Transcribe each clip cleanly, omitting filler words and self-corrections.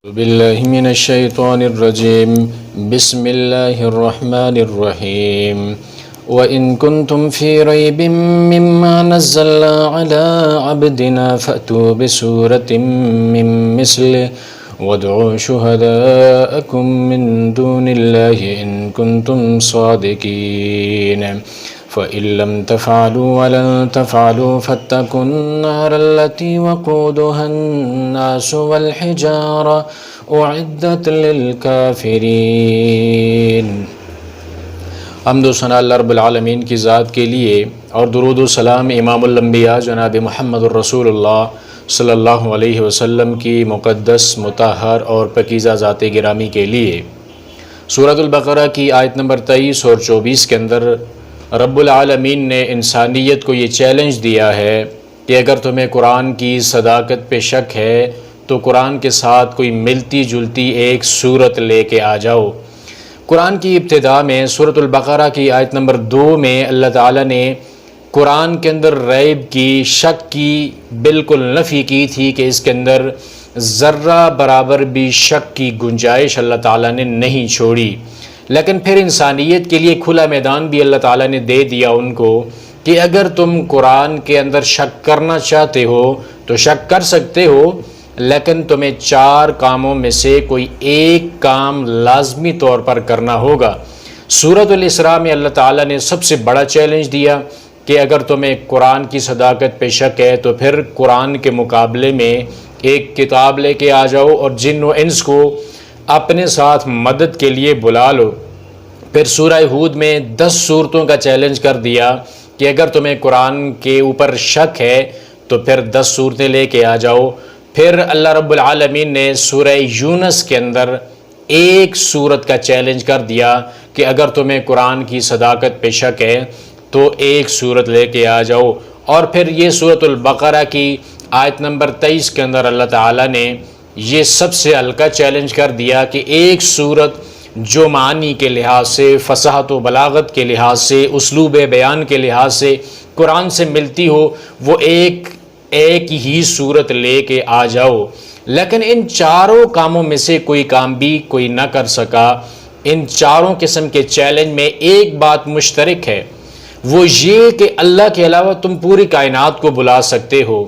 بالله من الشيطان الرجيم بسم الله الرحمن الرحيم وإن كنتم في ريب مما نزلنا على عبدنا فأتوا بسورة من مثله وادعوا شهداءكم من دون الله إن كنتم صادقين فإن لم تفعلوا ولن تفعلوا فاتقوا النار التي وقودها الناس والحجارة أعدت للكافرين۔ حمد و ثنا اللہ رب العالمین کی ذات کے لیے، اور درود و سلام امام الانبیاء جناب محمد الرسول اللہ صلی اللہ علیہ وسلم کی مقدس، مطہر اور پاکیزہ ذات گرامی کے لیے۔ سورۃ البقرہ کی آیت نمبر 23 اور 24 کے اندر رب العالمین نے انسانیت کو یہ چیلنج دیا ہے کہ اگر تمہیں قرآن کی صداقت پہ شک ہے تو قرآن کے ساتھ کوئی ملتی جلتی ایک صورت لے کے آ جاؤ۔ قرآن کی ابتدا میں سورۃ البقرہ کی آیت نمبر 2 میں اللہ تعالیٰ نے قرآن کے اندر ریب کی، شک کی بالکل نفی کی تھی کہ اس کے اندر ذرہ برابر بھی شک کی گنجائش اللہ تعالیٰ نے نہیں چھوڑی، لیکن پھر انسانیت کے لیے کھلا میدان بھی اللہ تعالیٰ نے دے دیا ان کو کہ اگر تم قرآن کے اندر شک کرنا چاہتے ہو تو شک کر سکتے ہو، لیکن تمہیں 4 کاموں میں سے کوئی ایک کام لازمی طور پر کرنا ہوگا۔ سورۃ الاسراء میں اللہ تعالیٰ نے سب سے بڑا چیلنج دیا کہ اگر تمہیں قرآن کی صداقت پہ شک ہے تو پھر قرآن کے مقابلے میں ایک کتاب لے کے آ جاؤ اور جن و انس کو اپنے ساتھ مدد کے لیے بلا لو۔ پھر سورہ ہود میں 10 صورتوں کا چیلنج کر دیا کہ اگر تمہیں قرآن کے اوپر شک ہے تو پھر 10 صورتیں لے کے آ جاؤ۔ پھر اللہ رب العالمین نے سورہ یونس کے اندر ایک صورت کا چیلنج کر دیا کہ اگر تمہیں قرآن کی صداقت پہ شک ہے تو ایک صورت لے کے آ جاؤ۔ اور پھر یہ سورۃ البقرہ کی آیت نمبر 23 کے اندر اللہ تعالیٰ نے یہ سب سے ہلکا چیلنج کر دیا کہ ایک صورت جو معنی کے لحاظ سے، فصاحت و بلاغت کے لحاظ سے، اسلوب بیان کے لحاظ سے قرآن سے ملتی ہو، وہ ایک ہی صورت لے کے آ جاؤ۔ لیکن ان 4 کاموں میں سے کوئی کام بھی کوئی نہ کر سکا۔ ان 4 قسم کے چیلنج میں ایک بات مشترک ہے، وہ یہ کہ اللہ کے علاوہ تم پوری کائنات کو بلا سکتے ہو۔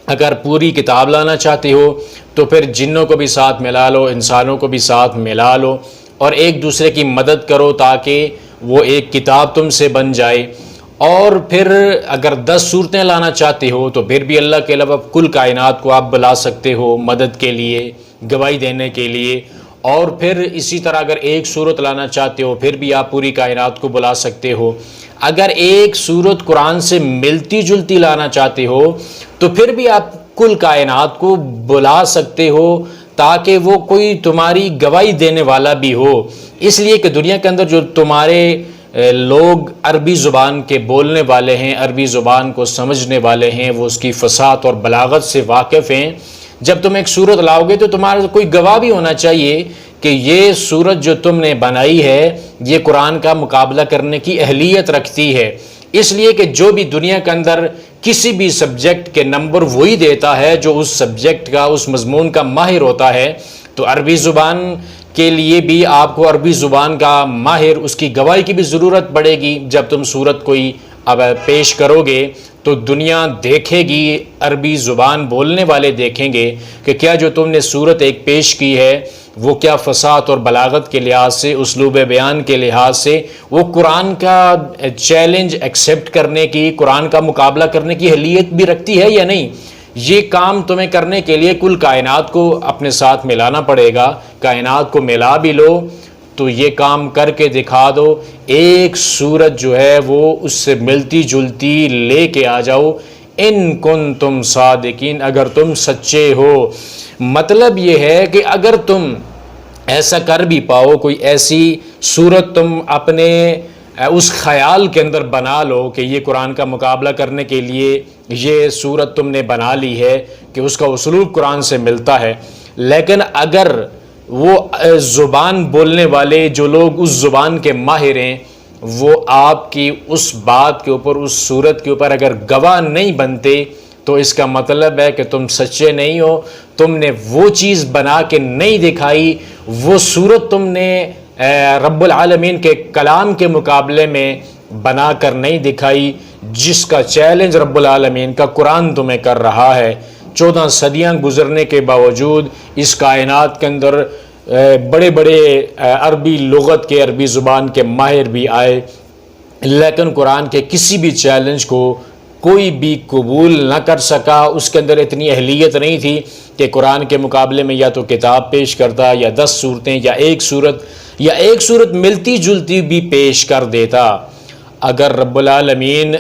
اگر پوری کتاب لانا چاہتے ہو تو پھر جنوں کو بھی ساتھ ملا لو، انسانوں کو بھی ساتھ ملا لو اور ایک دوسرے کی مدد کرو تاکہ وہ ایک کتاب تم سے بن جائے۔ اور پھر اگر 10 صورتیں لانا چاہتے ہو تو پھر بھی اللہ کے علاوہ کل کائنات کو آپ بلا سکتے ہو مدد کے لیے، گواہی دینے کے لیے۔ اور پھر اسی طرح اگر ایک صورت لانا چاہتے ہو پھر بھی آپ پوری کائنات کو بلا سکتے ہو۔ اگر ایک صورت قرآن سے ملتی جلتی لانا چاہتے ہو تو پھر بھی آپ کل کائنات کو بلا سکتے ہو تاکہ وہ کوئی تمہاری گواہی دینے والا بھی ہو۔ اس لیے کہ دنیا کے اندر جو تمہارے لوگ عربی زبان کے بولنے والے ہیں، عربی زبان کو سمجھنے والے ہیں، وہ اس کی فصاحت اور بلاغت سے واقف ہیں، جب تم ایک صورت لاؤ گے تو تمہارا کوئی گواہ بھی ہونا چاہیے کہ یہ صورت جو تم نے بنائی ہے یہ قرآن کا مقابلہ کرنے کی اہلیت رکھتی ہے۔ اس لیے کہ جو بھی دنیا کے اندر کسی بھی سبجیکٹ کے نمبر وہی دیتا ہے جو اس سبجیکٹ کا، اس مضمون کا ماہر ہوتا ہے، تو عربی زبان کے لیے بھی آپ کو عربی زبان کا ماہر، اس کی گواہی کی بھی ضرورت پڑے گی۔ جب تم صورت کوئی اب پیش کرو گے تو دنیا دیکھے گی، عربی زبان بولنے والے دیکھیں گے کہ کیا جو تم نے صورت ایک پیش کی ہے وہ کیا فصاحت اور بلاغت کے لحاظ سے، اسلوب بیان کے لحاظ سے وہ قرآن کا چیلنج ایکسیپٹ کرنے کی، قرآن کا مقابلہ کرنے کی اہلیت بھی رکھتی ہے یا نہیں۔ یہ کام تمہیں کرنے کے لیے کل کائنات کو اپنے ساتھ ملانا پڑے گا۔ کائنات کو ملا بھی لو تو یہ کام کر کے دکھا دو، ایک صورت جو ہے وہ اس سے ملتی جلتی لے کے آ جاؤ۔ ان کنتم صادقین، اگر تم سچے ہو۔ مطلب یہ ہے کہ اگر تم ایسا کر بھی پاؤ، کوئی ایسی صورت تم اپنے اس خیال کے اندر بنا لو کہ یہ قرآن کا مقابلہ کرنے کے لیے یہ صورت تم نے بنا لی ہے کہ اس کا اسلوب قرآن سے ملتا ہے، لیکن اگر وہ زبان بولنے والے جو لوگ اس زبان کے ماہر ہیں وہ آپ کی اس بات کے اوپر، اس صورت کے اوپر اگر گواہ نہیں بنتے تو اس کا مطلب ہے کہ تم سچے نہیں ہو، تم نے وہ چیز بنا کے نہیں دکھائی، وہ صورت تم نے رب العالمین کے کلام کے مقابلے میں بنا کر نہیں دکھائی، جس کا چیلنج رب العالمین کا قرآن تمہیں کر رہا ہے۔ 14 صدیاں گزرنے کے باوجود اس کائنات کے اندر بڑے بڑے عربی لغت کے، عربی زبان کے ماہر بھی آئے، لیکن قرآن کے کسی بھی چیلنج کو کوئی بھی قبول نہ کر سکا۔ اس کے اندر اتنی اہلیت نہیں تھی کہ قرآن کے مقابلے میں یا تو کتاب پیش کرتا، یا 10 صورتیں، یا ایک صورت ملتی جلتی بھی پیش کر دیتا۔ اگر رب العالمین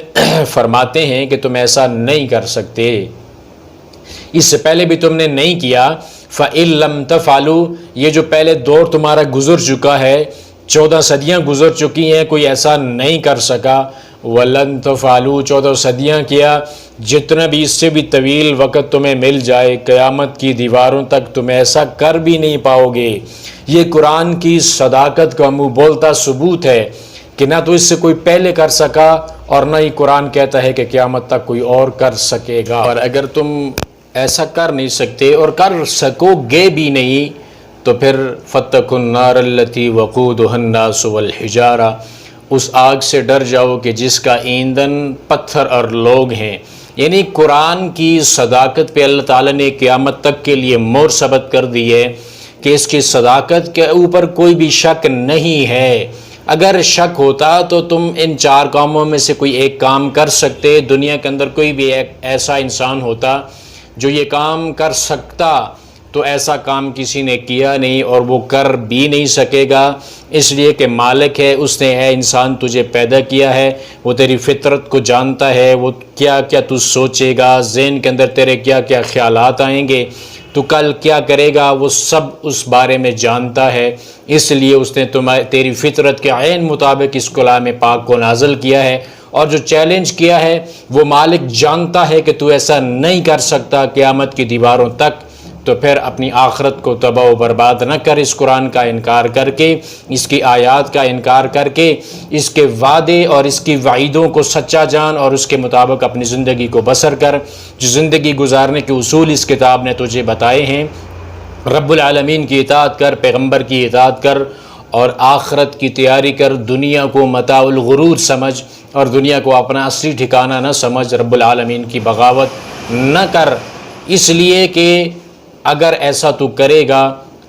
فرماتے ہیں کہ تم ایسا نہیں کر سکتے، اس سے پہلے بھی تم نے نہیں کیا، فَإِن لَمْ تَفْعَلُوا، یہ جو پہلے دور تمہارا گزر چکا ہے، 14 صدیاں گزر چکی ہیں، کوئی ایسا نہیں کر سکا۔ وَلَن تَفْعَلُوا، 14 صدیاں کیا، جتنا بھی اس سے بھی طویل وقت تمہیں مل جائے، قیامت کی دیواروں تک تم ایسا کر بھی نہیں پاؤ گے۔ یہ قرآن کی صداقت کا منہ بولتا ثبوت ہے کہ نہ تو اس سے کوئی پہلے کر سکا، اور نہ ہی قرآن کہتا ہے کہ قیامت تک کوئی اور کر سکے گا۔ اور اگر تم ایسا کر نہیں سکتے اور کر سکو گے بھی نہیں، تو پھر فَاتَّقُوا النَّارَ الَّتِي وَقُودُهَا النَّاسُ وَالْحِجَارَةُ، اس آگ سے ڈر جاؤ کہ جس کا ایندھن پتھر اور لوگ ہیں۔ یعنی قرآن کی صداقت پہ اللہ تعالیٰ نے قیامت تک کے لیے مہر ثبت کر دی ہے کہ اس کی صداقت کے اوپر کوئی بھی شک نہیں ہے۔ اگر شک ہوتا تو تم ان 4 کاموں میں سے کوئی ایک کام کر سکتے، دنیا کے اندر کوئی بھی ایک ایسا انسان ہوتا جو یہ کام کر سکتا، تو ایسا کام کسی نے کیا نہیں اور وہ کر بھی نہیں سکے گا، اس لیے کہ مالک ہے، اس نے ہے انسان تجھے پیدا کیا ہے، وہ تیری فطرت کو جانتا ہے، وہ کیا کیا تو سوچے گا، ذہن کے اندر تیرے کیا کیا خیالات آئیں گے، تو کل کیا کرے گا، وہ سب اس بارے میں جانتا ہے۔ اس لیے اس نے تیری فطرت کے عین مطابق اس کلام پاک کو نازل کیا ہے، اور جو چیلنج کیا ہے وہ مالک جانتا ہے کہ تو ایسا نہیں کر سکتا قیامت کی دیواروں تک، تو پھر اپنی آخرت کو تباہ و برباد نہ کر اس قرآن کا انکار کر کے، اس کی آیات کا انکار کر کے، اس کے وعدے اور اس کی وعیدوں کو سچا جان اور اس کے مطابق اپنی زندگی کو بسر کر۔ جو زندگی گزارنے کے اصول اس کتاب نے تجھے بتائے ہیں، رب العالمین کی اطاعت کر، پیغمبر کی اطاعت کر، اور آخرت کی تیاری کر۔ دنیا کو متاع الغرور سمجھ اور دنیا کو اپنا اصلی ٹھکانہ نہ سمجھ، رب العالمین کی بغاوت نہ کر، اس لیے کہ اگر ایسا تو کرے گا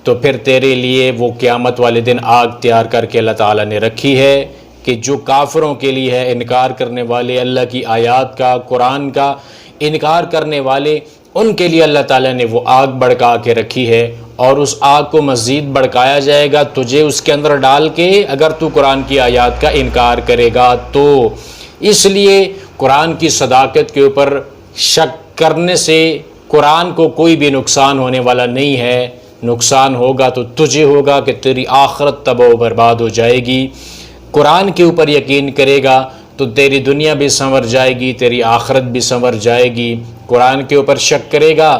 تو پھر تیرے لیے وہ قیامت والے دن آگ تیار کر کے اللہ تعالیٰ نے رکھی ہے، کہ جو کافروں کے لیے ہے، انکار کرنے والے، اللہ کی آیات کا، قرآن کا انکار کرنے والے، ان کے لیے اللہ تعالیٰ نے وہ آگ بھڑکا کے رکھی ہے، اور اس آگ کو مزید بھڑکایا جائے گا تجھے اس کے اندر ڈال کے، اگر تو قرآن کی آیات کا انکار کرے گا تو۔ اس لیے قرآن کی صداقت کے اوپر شک کرنے سے قرآن کو کوئی بھی نقصان ہونے والا نہیں ہے، نقصان ہوگا تو تجھے ہوگا کہ تیری آخرت تباہ و برباد ہو جائے گی۔ قرآن کے اوپر یقین کرے گا تو تیری دنیا بھی سنور جائے گی، تیری آخرت بھی سنور جائے گی۔ قرآن کے اوپر شک کرے گا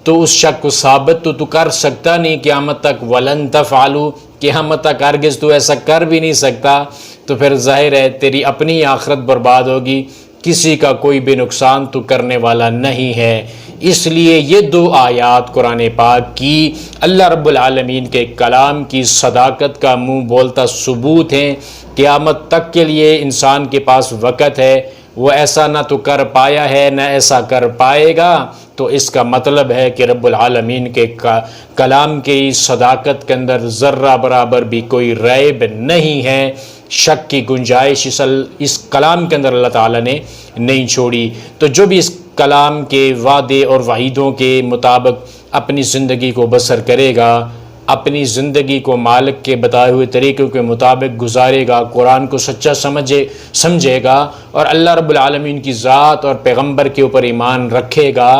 تو اس شک کو ثابت تو کر سکتا نہیں قیامت تک، وَلَن تَفْعَلُوا، قیامت تک ہرگز تو ایسا کر بھی نہیں سکتا، تو پھر ظاہر ہے تیری اپنی آخرت برباد ہوگی، کسی کا کوئی بھی نقصان تو کرنے والا نہیں ہے۔ اس لیے یہ 2 آیات قرآن پاک کی اللہ رب العالمین کے کلام کی صداقت کا منہ بولتا ثبوت ہیں۔ قیامت تک کے لیے انسان کے پاس وقت ہے، وہ ایسا نہ تو کر پایا ہے نہ ایسا کر پائے گا، تو اس کا مطلب ہے کہ رب العالمین کے کلام کی صداقت کے اندر ذرہ برابر بھی کوئی ریب نہیں ہے، شک کی گنجائش اس کلام کے اندر اللہ تعالیٰ نے نہیں چھوڑی۔ تو جو بھی اس کلام کے وعدے اور وعیدوں کے مطابق اپنی زندگی کو بسر کرے گا، اپنی زندگی کو مالک کے بتائے ہوئے طریقوں کے مطابق گزارے گا، قرآن کو سچا سمجھے گا، اور اللہ رب العالمین کی ذات اور پیغمبر کے اوپر ایمان رکھے گا،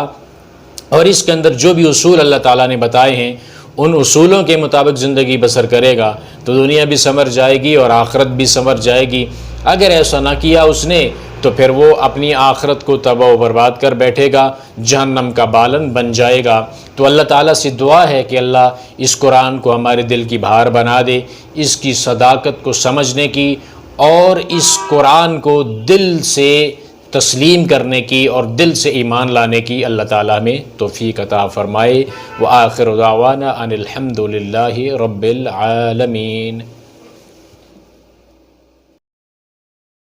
اور اس کے اندر جو بھی اصول اللہ تعالیٰ نے بتائے ہیں ان اصولوں کے مطابق زندگی بسر کرے گا، تو دنیا بھی سنور جائے گی اور آخرت بھی سنور جائے گی۔ اگر ایسا نہ کیا اس نے تو پھر وہ اپنی آخرت کو تباہ و برباد کر بیٹھے گا، جہنم کا بالن بن جائے گا۔ تو اللہ تعالیٰ سے دعا ہے کہ اللہ اس قرآن کو ہمارے دل کی بہار بنا دے، اس کی صداقت کو سمجھنے کی، اور اس قرآن کو دل سے تسلیم کرنے کی اور دل سے ایمان لانے کی اللہ تعالیٰ ہمیں توفیق عطا فرمائے۔ وآخر دعوانا ان الحمد للہ رب العالمین۔